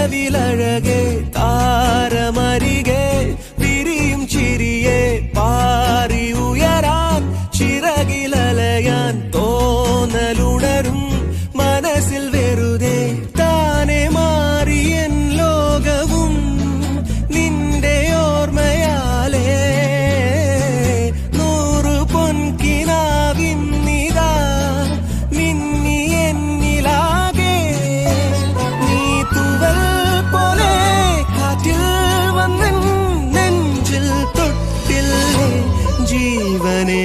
നിലവിലഴകെ താരമരികെ വിരിയും ചിരിയെ പാറി ഉയരാൻ ചിറകിലലയാൻ തോന്നലുണരും മനസ്സിൽ വെറുതെ താനെ മാറിയൻ ലോകവും നിന്റെ ഓർമ്മയാലേ നൂറു പൊൻകിനാവിന്നിതാ മിന്നി എന്നിലാകെ നീ തൂവൽ പോലെ കാറ്റിൽ വന്നൻ നെഞ്ചിൽ തൊട്ടില്ലേ ജീവനേ